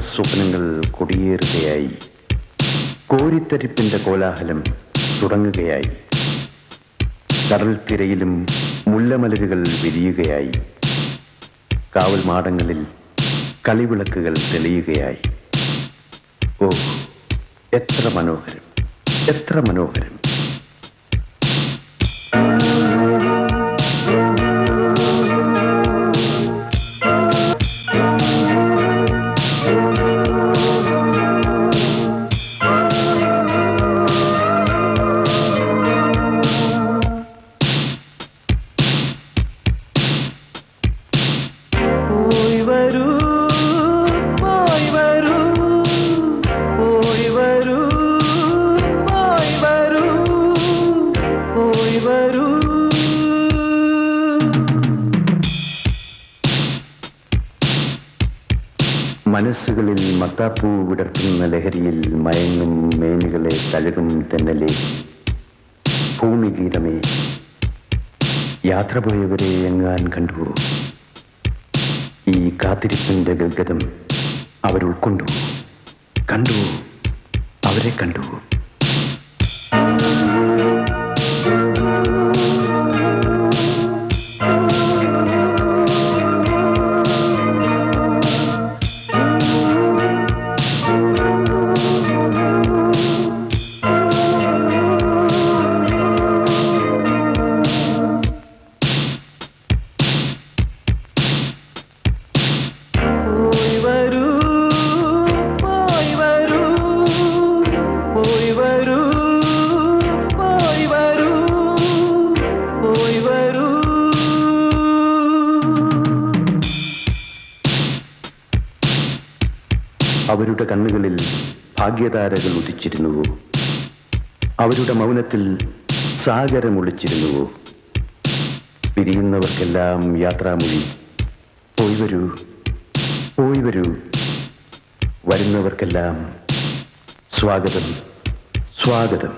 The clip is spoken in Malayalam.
സ്വപ്നങ്ങൾ കൊടിയേറുകയായി. കോരിത്തരിപ്പിന്റെ കോലാഹലം തുടങ്ങുകയായി. കടൽ തിരയിലും മുല്ലമലരുകൾ വിരിയുകയായി. കാവൽ മാടങ്ങളിൽ കളിവിളക്കുകൾ തെളിയുകയായി. ഓ, എത്ര മനോഹരം, എത്ര മനോഹരം! മനസ്സുകളിൽ മത്താപ്പൂ വിടർത്തുന്ന ലഹരിയിൽ മയങ്ങും മേനികളെ തഴുകും തെന്നലെ, ഭൂമിഗീതമേ, യാത്ര പോയവരെ എങ്ങാൻ കണ്ടുവോ? ഈ കാത്തിരിപ്പിന്റെ ഗദ്ഗതം അവരുൾക്കൊണ്ടു, കണ്ടുവോ? അവരെ കണ്ടുവോ? അവരുടെ കണ്ണുകളിൽ ഭാഗ്യതാരകൾ ഉദിച്ചിരുന്നുവോ? അവരുടെ മൗനത്തിൽ സാഗരമൊളിച്ചിരുന്നുവോ? പിരിയുന്നവർക്കെല്ലാം യാത്രാമൊഴി, പോയി വരൂ, പോയി വരൂ. വരുന്നവർക്കെല്ലാം സ്വാഗതം, സ്വാഗതം.